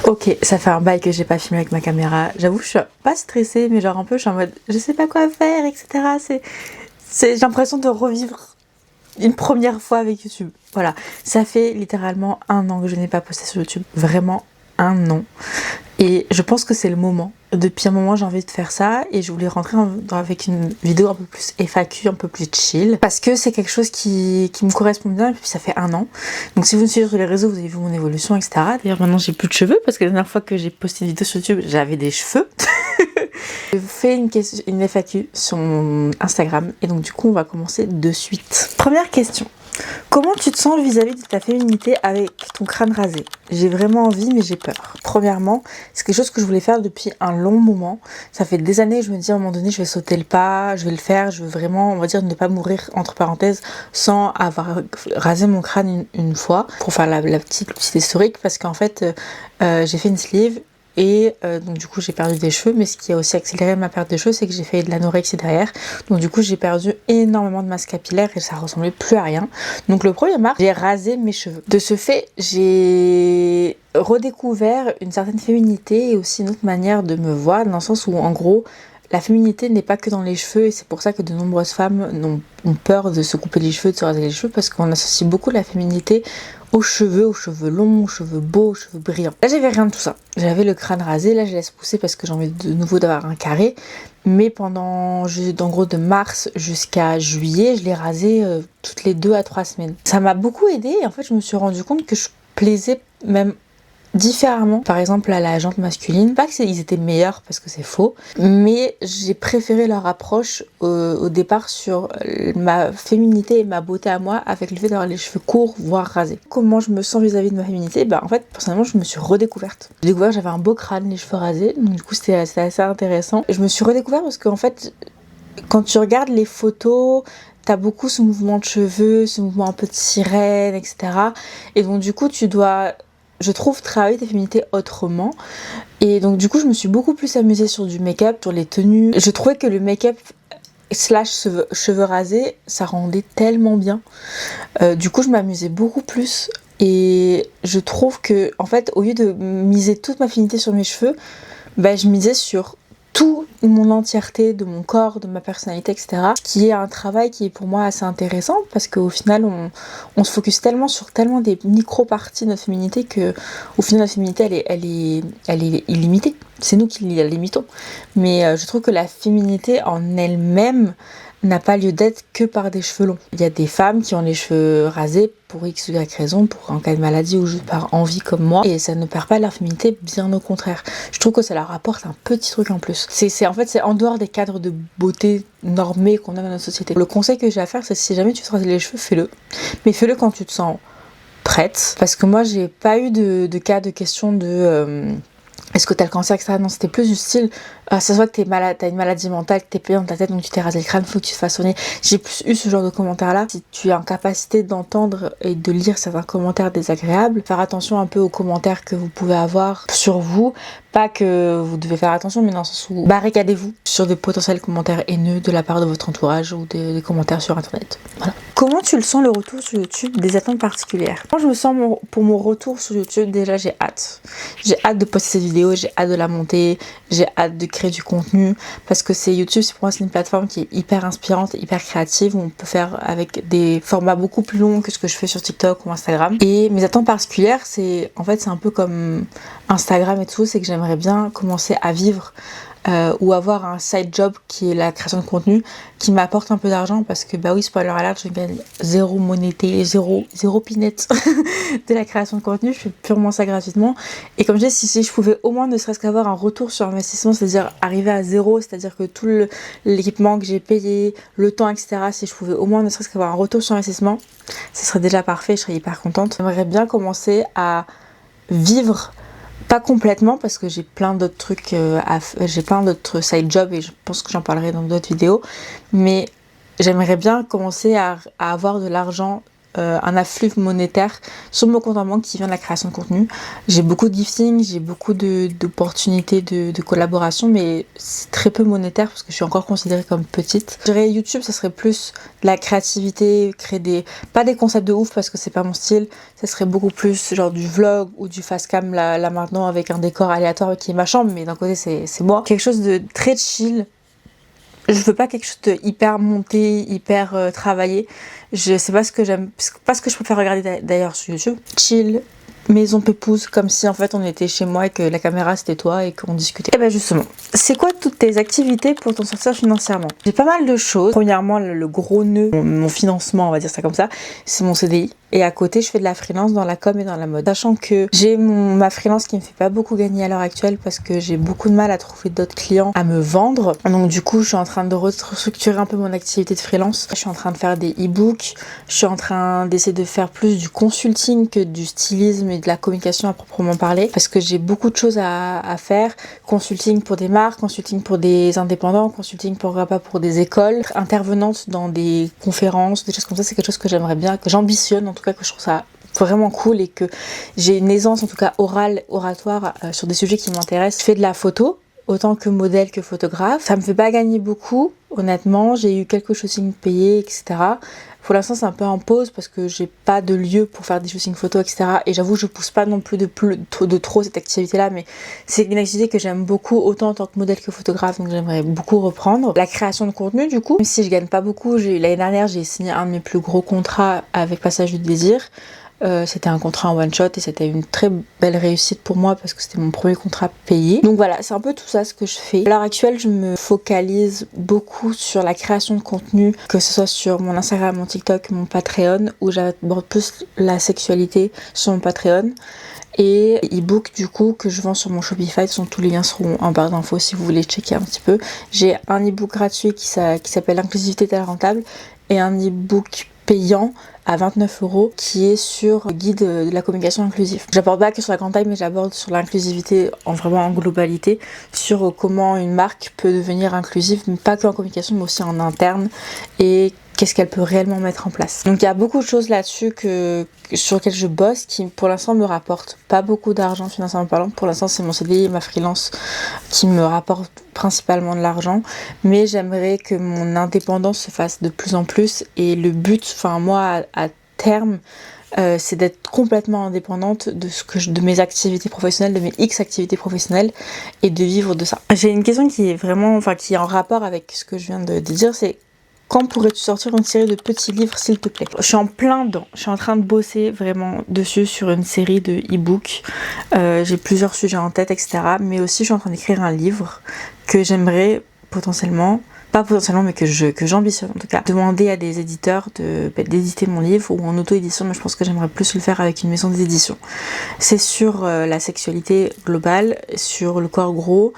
Ok, ça fait un bail que j'ai pas filmé avec ma caméra. J'avoue, je suis pas stressée, mais genre un peu, je suis en mode, je sais pas quoi faire, etc. J'ai l'impression de revivre une première fois avec YouTube. Voilà, ça fait littéralement 1 an que je n'ai pas posté sur YouTube. Vraiment 1 an. Et je pense que c'est le moment. Depuis un moment, j'ai envie de faire ça et je voulais rentrer avec une vidéo un peu plus FAQ, un peu plus chill. Parce que c'est quelque chose qui me correspond bien et puis ça fait 1 an. Donc si vous me suivez sur les réseaux, vous avez vu mon évolution, etc. D'ailleurs, maintenant, j'ai plus de cheveux parce que la dernière fois que j'ai posté une vidéo sur YouTube, j'avais des cheveux. J'ai fait une FAQ sur mon Instagram et donc du coup, on va commencer de suite. Première question. Comment tu te sens vis-à-vis de ta féminité avec ton crâne rasé? J'ai vraiment envie mais j'ai peur. Premièrement, c'est quelque chose que je voulais faire depuis un long moment. Ça fait des années que je me dis à un moment donné je vais sauter le pas, je vais le faire, je veux vraiment, on va dire, ne pas mourir entre parenthèses sans avoir rasé mon crâne une fois pour faire le petit historique parce qu'en fait j'ai fait une sleeve. Et donc du coup j'ai perdu des cheveux, mais ce qui a aussi accéléré ma perte de cheveux, c'est que j'ai fait de l'anorexie derrière. Donc du coup j'ai perdu énormément de masse capillaire et ça ressemblait plus à rien. Donc le 1er mars, j'ai rasé mes cheveux. De ce fait, j'ai redécouvert une certaine féminité et aussi une autre manière de me voir, dans le sens où en gros, la féminité n'est pas que dans les cheveux et c'est pour ça que de nombreuses femmes ont peur de se couper les cheveux, de se raser les cheveux, parce qu'on associe beaucoup la féminité aux cheveux longs, aux cheveux beaux, aux cheveux brillants. Là j'avais rien de tout ça. J'avais le crâne rasé, là je laisse pousser parce que j'ai envie de nouveau d'avoir un carré. Mais en gros de mars jusqu'à juillet, je l'ai rasé toutes les 2 à 3 semaines. Ça m'a beaucoup aidé et en fait je me suis rendu compte que je plaisais même différemment, par exemple à la jante masculine. Pas qu'ils étaient meilleurs parce que c'est faux, mais j'ai préféré leur approche au départ sur ma féminité et ma beauté à moi avec le fait d'avoir les cheveux courts voire rasés. Comment je me sens vis-à-vis de ma féminité? En fait personnellement je me suis redécouverte. J'ai découvert que j'avais un beau crâne, les cheveux rasés, donc du coup c'était assez intéressant. Je me suis redécouverte parce qu'en fait quand tu regardes les photos, t'as beaucoup ce mouvement de cheveux, ce mouvement un peu de sirène, etc. Et donc du coup tu dois, je trouve, travailler ta féminité autrement. Et donc du coup je me suis beaucoup plus amusée sur du make-up, sur les tenues. Je trouvais que le make-up / cheveux rasés, ça rendait tellement bien. Du coup je m'amusais beaucoup plus. Et je trouve que, en fait, au lieu de miser toute ma féminité sur mes cheveux, je misais sur toute mon entièreté de mon corps, de ma personnalité, etc. Ce qui est un travail qui est pour moi assez intéressant parce qu'au final on se focus tellement sur tellement des micro-parties de notre féminité que au final notre féminité elle est illimitée. C'est nous qui la limitons. Mais je trouve que la féminité en elle-même n'a pas lieu d'être que par des cheveux longs. Il y a des femmes qui ont les cheveux rasés pour X ou Y raison, pour en cas de maladie ou juste par envie comme moi, et ça ne perd pas leur féminité, bien au contraire. Je trouve que ça leur apporte un petit truc en plus. C'est en dehors des cadres de beauté normés qu'on a dans notre société. Le conseil que j'ai à faire, c'est si jamais tu te rases les cheveux, fais-le. Mais fais-le quand tu te sens prête. Parce que moi, j'ai pas eu de cas de question de... est-ce que t'as le cancer, etc. Non, c'était plus du style, ça se voit que t'es malade, t'as une maladie mentale, que t'es payé dans ta tête, donc tu t'es rasé le crâne, faut que tu te fasses soigner. J'ai plus eu ce genre de commentaires-là. Si tu es en capacité d'entendre et de lire certains commentaires désagréables, faire attention un peu aux commentaires que vous pouvez avoir sur vous. Pas que vous devez faire attention, mais dans le sens où barricadez-vous sur de potentiels commentaires haineux de la part de votre entourage ou des commentaires sur internet. Voilà. Comment tu le sens le retour sur YouTube, des attentes particulières? Moi je me sens pour mon retour sur YouTube, déjà j'ai hâte. J'ai hâte de poster cette vidéo, j'ai hâte de la monter, j'ai hâte de créer du contenu parce que YouTube pour moi c'est une plateforme qui est hyper inspirante, hyper créative où on peut faire avec des formats beaucoup plus longs que ce que je fais sur TikTok ou Instagram. Et mes attentes particulières, c'est un peu comme Instagram et tout, c'est que j'aimerais bien commencer à vivre ou avoir un side job qui est la création de contenu qui m'apporte un peu d'argent parce que oui, spoiler alert, je gagne zéro monété, zéro pinette de la création de contenu, je fais purement ça gratuitement. Et comme je dis, si je pouvais au moins ne serait-ce qu'avoir un retour sur investissement, c'est-à-dire arriver à zéro, c'est-à-dire que tout l'équipement que j'ai payé, le temps, etc., si je pouvais au moins ne serait-ce qu'avoir un retour sur investissement, ce serait déjà parfait, je serais hyper contente. J'aimerais bien commencer à vivre, pas complètement parce que j'ai plein d'autres trucs, j'ai plein d'autres side jobs et je pense que j'en parlerai dans d'autres vidéos, mais j'aimerais bien commencer à avoir de l'argent un afflux monétaire sur mon compte en banque qui vient de la création de contenu. J'ai beaucoup de gifting, j'ai beaucoup d'opportunités de collaboration, mais c'est très peu monétaire parce que je suis encore considérée comme petite. Je dirais YouTube, ça serait plus de la créativité, créer pas des concepts de ouf parce que c'est pas mon style, ça serait beaucoup plus genre du vlog ou du fast cam là maintenant avec un décor aléatoire qui est ma chambre, mais d'un côté c'est moi. Quelque chose de très chill. Je veux pas quelque chose de hyper monté, hyper travaillé. Je sais pas ce que j'aime, pas ce que je préfère regarder d'ailleurs sur YouTube. Chill, maison pépouze, comme si en fait on était chez moi et que la caméra c'était toi et qu'on discutait. Et ben justement, c'est quoi toutes tes activités pour t'en sortir financièrement? J'ai pas mal de choses. Premièrement, le gros nœud, mon financement, on va dire ça comme ça, c'est mon CDI. Et à côté, je fais de la freelance dans la com et dans la mode. Sachant que j'ai ma freelance qui me fait pas beaucoup gagner à l'heure actuelle parce que j'ai beaucoup de mal à trouver d'autres clients à me vendre. Donc du coup, je suis en train de restructurer un peu mon activité de freelance. Je suis en train de faire des e-books. Je suis en train d'essayer de faire plus du consulting que du stylisme et de la communication à proprement parler. Parce que j'ai beaucoup de choses à faire. Consulting pour des marques, consulting pour des indépendants, consulting pourquoi pas pour des écoles. Intervenante dans des conférences, des choses comme ça, c'est quelque chose que j'aimerais bien, que j'ambitionne en tout cas, que je trouve ça vraiment cool et que j'ai une aisance en tout cas oratoire sur des sujets qui m'intéressent. Je fais de la photo autant que modèle que photographe. Ça me fait pas gagner beaucoup, honnêtement. J'ai eu quelques shootings payés, etc. Pour l'instant, c'est un peu en pause parce que j'ai pas de lieu pour faire des shootings photos, etc. Et j'avoue, je pousse pas non plus de trop cette activité-là, mais c'est une activité que j'aime beaucoup, autant en tant que modèle que photographe, donc j'aimerais beaucoup reprendre. La création de contenu, du coup, même si je gagne pas beaucoup, l'année dernière, j'ai signé un de mes plus gros contrats avec Passage du Désir. C'était un contrat en one shot et c'était une très belle réussite pour moi parce que c'était mon premier contrat payé. Donc voilà, c'est un peu tout ça ce que je fais. À l'heure actuelle, je me focalise beaucoup sur la création de contenu, que ce soit sur mon Instagram, mon TikTok, mon Patreon, où j'aborde plus la sexualité sur mon Patreon. Et e-book du coup que je vends sur mon Shopify, tous les liens seront en barre d'infos si vous voulez checker un petit peu. J'ai un e-book gratuit qui s'appelle L'inclusivité est rentable et un e-book payant à 29 € qui est sur le guide de la communication inclusive. J'aborde pas que sur la grande taille, mais j'aborde sur l'inclusivité vraiment en globalité, sur comment une marque peut devenir inclusive, mais pas que en communication mais aussi en interne, et qu'est-ce qu'elle peut réellement mettre en place. Donc il y a beaucoup de choses là-dessus sur lesquelles je bosse qui pour l'instant me rapportent pas beaucoup d'argent financièrement parlant. Pour l'instant c'est mon CDI et ma freelance qui me rapportent principalement de l'argent, mais j'aimerais que mon indépendance se fasse de plus en plus et le but, enfin moi à terme, c'est d'être complètement indépendante de mes activités professionnelles, de mes X activités professionnelles et de vivre de ça. J'ai une question qui est en rapport avec ce que je viens de dire, c'est quand pourrais-tu sortir une série de petits livres, s'il te plaît? Je suis en plein dedans. Je suis en train de bosser vraiment dessus sur une série de e-books. J'ai plusieurs sujets en tête, etc. Mais aussi, je suis en train d'écrire un livre que j'aimerais potentiellement, pas potentiellement, mais que j'ambitionne en tout cas, demander à des éditeurs d'éditer mon livre ou en auto-édition, mais je pense que j'aimerais plus le faire avec une maison d'édition. C'est sur la sexualité globale, sur le corps gros,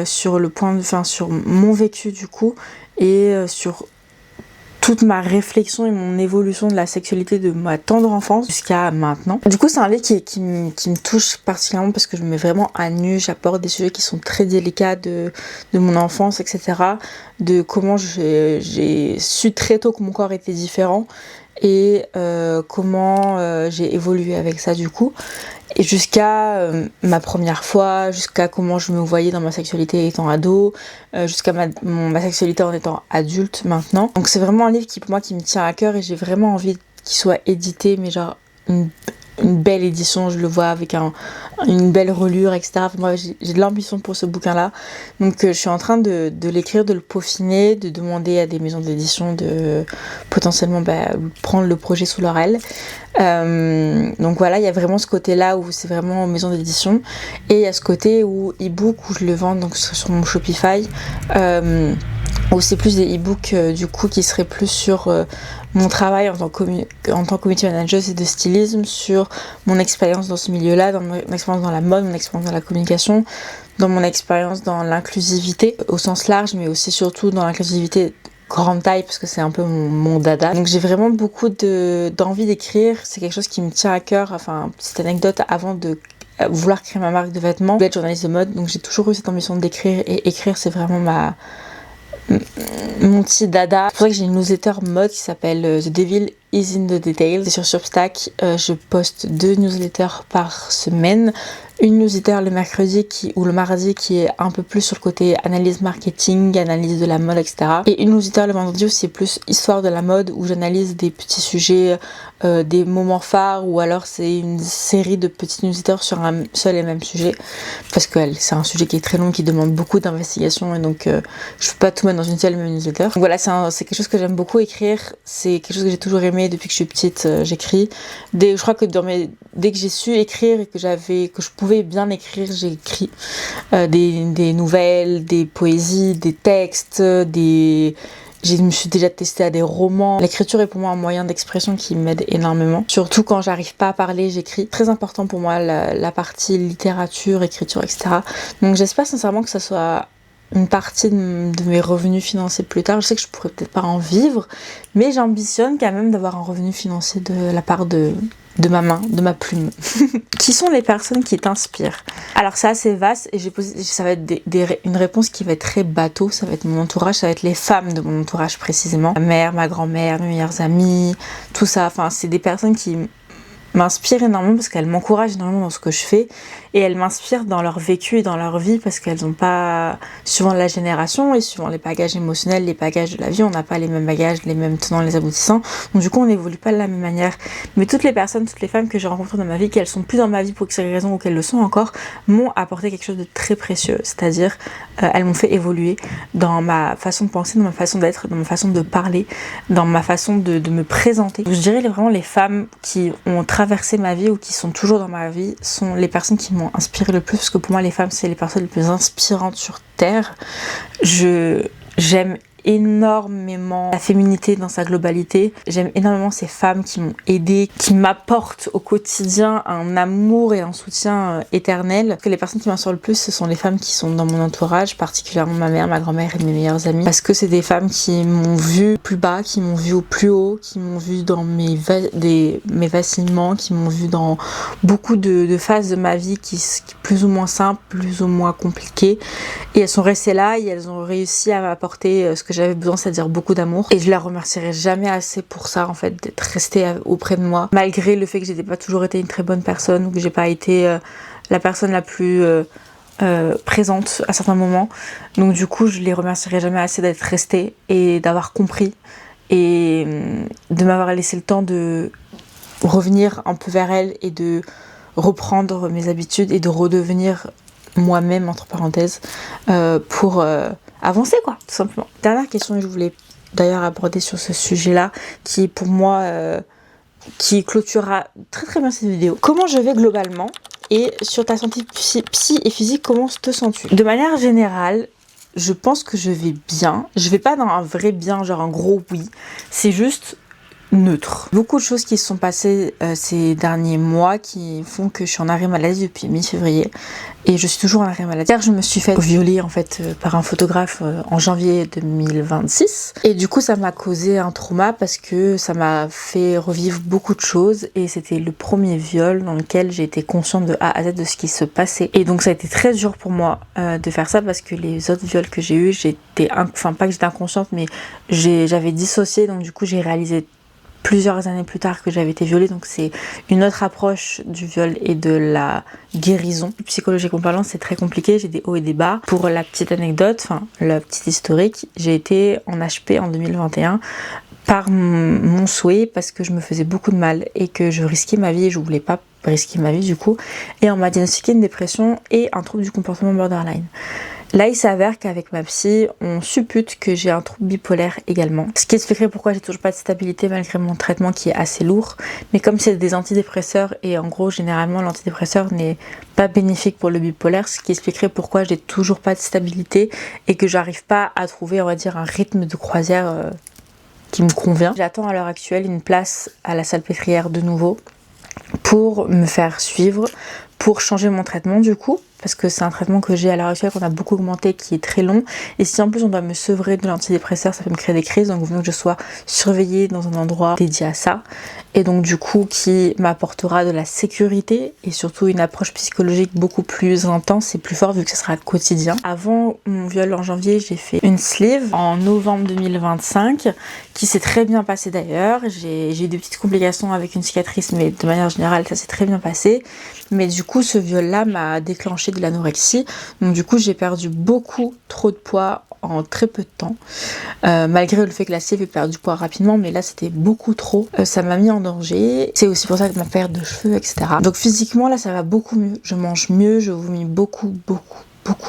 sur mon vécu du coup, et sur toute ma réflexion et mon évolution de la sexualité de ma tendre enfance jusqu'à maintenant. Du coup, c'est un livre qui me touche particulièrement parce que je me mets vraiment à nu, j'apporte des sujets qui sont très délicats de mon enfance, etc. De comment j'ai su très tôt que mon corps était différent et comment j'ai évolué avec ça du coup. Et jusqu'à ma première fois, jusqu'à comment je me voyais dans ma sexualité étant ado, jusqu'à ma sexualité en étant adulte maintenant. Donc c'est vraiment un livre qui pour moi qui me tient à cœur et j'ai vraiment envie qu'il soit édité, mais genre une belle édition, je le vois avec une belle relure, etc. Moi j'ai de l'ambition pour ce bouquin là, donc je suis en train de l'écrire, de le peaufiner, de demander à des maisons d'édition de potentiellement prendre le projet sous leur aile. Donc voilà, il y a vraiment ce côté là où c'est vraiment maison d'édition et il y a ce côté où e-book où je le vends donc sur mon Shopify, où c'est plus des e-books du coup qui seraient plus sur mon travail en tant que community manager et de stylisme, sur mon expérience dans ce milieu-là, dans mon expérience dans la mode, mon expérience dans la communication, dans mon expérience dans l'inclusivité au sens large, mais aussi surtout dans l'inclusivité grande taille parce que c'est un peu mon dada. Donc j'ai vraiment beaucoup d'envie d'écrire, c'est quelque chose qui me tient à cœur. Enfin, petite anecdote, avant de vouloir créer ma marque de vêtements, je voulais être journaliste de mode, donc j'ai toujours eu cette ambition d'écrire et écrire c'est vraiment mon petit dada. C'est pour ça que j'ai une newsletter mode qui s'appelle The Devil is in the details. Et sur Substack, je poste 2 newsletters par semaine. Une newsletter le mercredi ou le mardi qui est un peu plus sur le côté analyse marketing, analyse de la mode, etc. Et une newsletter le vendredi où c'est plus histoire de la mode, où j'analyse des petits sujets, des moments phares, ou alors c'est une série de petites newsletters sur un seul et même sujet, parce que c'est un sujet qui est très long, qui demande beaucoup d'investigation, et donc je peux pas tout mettre dans une seule et même newsletter. Donc voilà, c'est quelque chose que j'aime beaucoup écrire, c'est quelque chose que j'ai toujours aimé depuis que je suis petite. J'écris. Je crois que dès que j'ai su écrire et que je pouvais bien écrire, j'ai écrit des nouvelles, des poésies, des textes, je me suis déjà testée à des romans. L'écriture est pour moi un moyen d'expression qui m'aide énormément. Surtout quand j'arrive pas à parler, j'écris. Très important pour moi la partie littérature, écriture, etc. Donc j'espère sincèrement que ça soit une partie de mes revenus financiers plus tard. Je sais que je pourrais peut-être pas en vivre, mais j'ambitionne quand même d'avoir un revenu financier de la part de ma main, de ma plume. Qui sont les personnes qui t'inspirent? Alors c'est assez vaste, et ça va être une réponse qui va être très bateau. Ça va être mon entourage, ça va être les femmes de mon entourage précisément. Ma mère, ma grand-mère, mes meilleures amies, tout ça. Enfin, c'est des personnes qui m'inspirent énormément parce qu'elles m'encouragent énormément dans ce que je fais, et elles m'inspirent dans leur vécu et dans leur vie, parce qu'elles n'ont pas, suivant la génération et suivant les bagages émotionnels, les bagages de la vie, on n'a pas les mêmes bagages, les mêmes tenants, les aboutissants, donc du coup on n'évolue pas de la même manière. Mais toutes les personnes, toutes les femmes que j'ai rencontrées dans ma vie, qu'elles sont plus dans ma vie pour X raisons ou qu'elles le sont encore, m'ont apporté quelque chose de très précieux, c'est-à-dire elles m'ont fait évoluer dans ma façon de penser, dans ma façon d'être, dans ma façon de parler, dans ma façon de me présenter. Je dirais vraiment les femmes qui ont traversé ma vie ou qui sont toujours dans ma vie sont les personnes qui m'ont inspiré le plus, parce que pour moi les femmes c'est les personnes les plus inspirantes sur terre. J'aime énormément la féminité dans sa globalité. J'aime énormément ces femmes qui m'ont aidée, qui m'apportent au quotidien un amour et un soutien éternel. Que les personnes qui m'inspirent le plus, ce sont les femmes qui sont dans mon entourage, particulièrement ma mère, ma grand-mère et mes meilleures amies, parce que c'est des femmes qui m'ont vu plus bas, qui m'ont vu au plus haut, qui m'ont vu dans mes vacillements, qui m'ont vu dans beaucoup de phases de ma vie qui plus ou moins simples, plus ou moins compliquées, et elles sont restées là et elles ont réussi à m'apporter ce que j'avais besoin, c'est-à-dire beaucoup d'amour, et je la remercierai jamais assez pour ça, en fait, d'être restée auprès de moi, malgré le fait que j'ai pas toujours été une très bonne personne, ou que j'ai pas été la personne la plus présente à certains moments. Donc du coup je les remercierai jamais assez d'être restée et d'avoir compris, et de m'avoir laissé le temps de revenir un peu vers elles et de reprendre mes habitudes et de redevenir moi-même, entre parenthèses, pour avancer, quoi, tout simplement. Dernière question que je voulais d'ailleurs aborder sur ce sujet-là, qui pour moi qui clôturera très très bien cette vidéo. Comment je vais globalement, et sur ta santé psy et physique, comment te sens-tu? De manière générale, je pense que je vais bien. Je vais pas dans un vrai bien, genre un gros oui. C'est juste neutre. Beaucoup de choses qui se sont passées ces derniers mois qui font que je suis en arrêt maladie depuis mi-février, et je suis toujours en arrêt maladie. Je me suis fait violer en fait par un photographe en janvier 2026, et du coup ça m'a causé un trauma parce que ça m'a fait revivre beaucoup de choses, et c'était le premier viol dans lequel j'ai été consciente de A à Z de ce qui se passait, et donc ça a été très dur pour moi de faire ça, parce que les autres viols que j'ai eu, enfin pas que j'étais inconsciente, mais j'avais dissocié, donc du coup j'ai réalisé plusieurs années plus tard que j'avais été violée, donc c'est une autre approche du viol et de la guérison. Psychologiquement parlant, c'est très compliqué, j'ai des hauts et des bas. Pour la petite anecdote, enfin la petite historique, j'ai été en HP en 2021 par mon souhait, parce que je me faisais beaucoup de mal et que je risquais ma vie, et je voulais pas risquer ma vie du coup, et on m'a diagnostiqué une dépression et un trouble du comportement borderline. Là, il s'avère qu'avec ma psy, on suppute que j'ai un trouble bipolaire également. Ce qui expliquerait pourquoi j'ai toujours pas de stabilité malgré mon traitement qui est assez lourd. Mais comme c'est des antidépresseurs, et en gros, généralement, l'antidépresseur n'est pas bénéfique pour le bipolaire, ce qui expliquerait pourquoi j'ai toujours pas de stabilité et que j'arrive pas à trouver, on va dire, un rythme de croisière qui me convient. J'attends à l'heure actuelle une place à la Salpêtrière de nouveau pour me faire suivre, pour changer mon traitement du coup, parce que c'est un traitement que j'ai à l'heure actuelle qu'on a beaucoup augmenté, qui est très long, et si en plus on doit me sevrer de l'antidépresseur, ça peut me créer des crises, donc il faut que je sois surveillée dans un endroit dédié à ça, et donc du coup qui m'apportera de la sécurité et surtout une approche psychologique beaucoup plus intense et plus forte vu que ce sera quotidien. Avant mon viol en janvier, j'ai fait une sleeve en novembre 2025 qui s'est très bien passée d'ailleurs. J'ai eu des petites complications avec une cicatrice, mais de manière générale ça s'est très bien passé. Mais du coup ce viol là m'a déclenché de l'anorexie, donc du coup j'ai perdu beaucoup trop de poids en très peu de temps, malgré le fait que la sleeve ait perdu du poids rapidement, mais là c'était beaucoup trop, ça m'a mis en danger. C'est aussi pour ça que ma perte de cheveux, etc. Donc physiquement là ça va beaucoup mieux, je mange mieux, je vomis beaucoup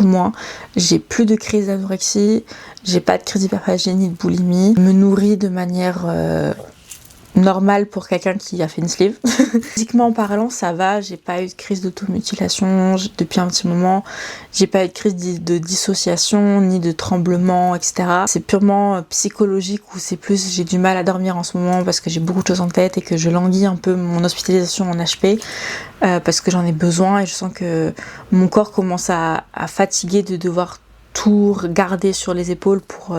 moins, j'ai plus de crise d'anorexie, j'ai pas de crise d'hyperphagie ni de boulimie, je me nourris de manière normal pour quelqu'un qui a fait une sleeve. Physiquement parlant ça va, j'ai pas eu de crise d'automutilation depuis un petit moment, j'ai pas eu de crise de dissociation ni de tremblement, etc. C'est purement psychologique ou c'est plus j'ai du mal à dormir en ce moment parce que j'ai beaucoup de choses en tête et que je languis un peu mon hospitalisation en HP parce que j'en ai besoin et je sens que mon corps commence à fatiguer de devoir tout garder sur les épaules pour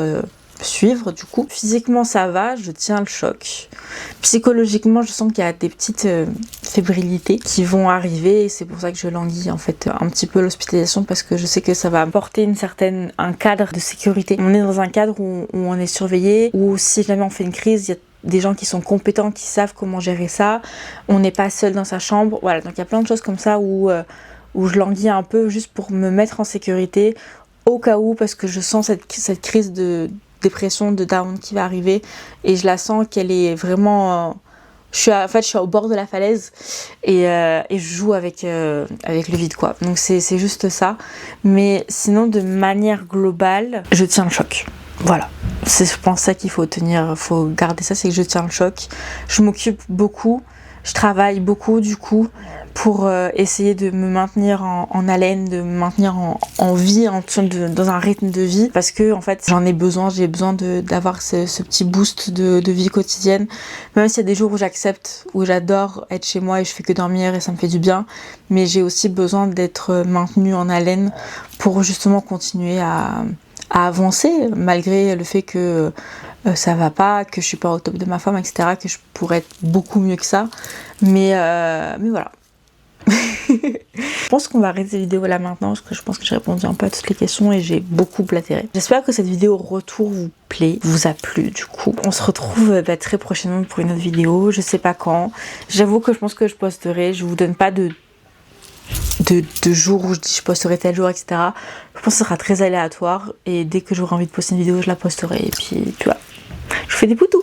suivre. Du coup physiquement ça va, je tiens le choc. Psychologiquement je sens qu'il y a des petites fébrilités qui vont arriver et c'est pour ça que je languis en fait un petit peu l'hospitalisation, parce que je sais que ça va apporter un cadre de sécurité. On est dans un cadre où on est surveillé, où si jamais on fait une crise, il y a des gens qui sont compétents, qui savent comment gérer ça, on n'est pas seul dans sa chambre, voilà. Donc il y a plein de choses comme ça où je languis un peu juste pour me mettre en sécurité au cas où, parce que je sens cette crise de dépression, de down qui va arriver et je la sens qu'elle est vraiment je suis au bord de la falaise et je joue avec le vide quoi. Donc c'est juste ça, mais sinon de manière globale je tiens le choc, voilà. C'est je pense ça qu'il faut garder ça, c'est que je tiens le choc, je m'occupe beaucoup, je travaille beaucoup du coup pour essayer de me maintenir en haleine, de me maintenir en vie, dans un rythme de vie, parce que en fait j'ai besoin d'avoir ce petit boost de vie quotidienne, même s'il y a des jours où j'accepte, où j'adore être chez moi et je fais que dormir et ça me fait du bien, mais j'ai aussi besoin d'être maintenue en haleine pour justement continuer à avancer malgré le fait que ça va pas, que je suis pas au top de ma forme, etc., que je pourrais être beaucoup mieux que ça, mais voilà. Je pense qu'on va arrêter cette vidéo là maintenant parce que je pense que j'ai répondu un peu à toutes les questions et j'ai beaucoup blatéré. J'espère que cette vidéo retour vous plaît, vous a plu du coup. On se retrouve très prochainement pour une autre vidéo, je sais pas quand. J'avoue que je pense que je posterai, je vous donne pas de jour où je dis je posterai tel jour, etc. Je pense que ce sera très aléatoire et dès que j'aurai envie de poster une vidéo je la posterai et puis tu vois. Je vous fais des poutous.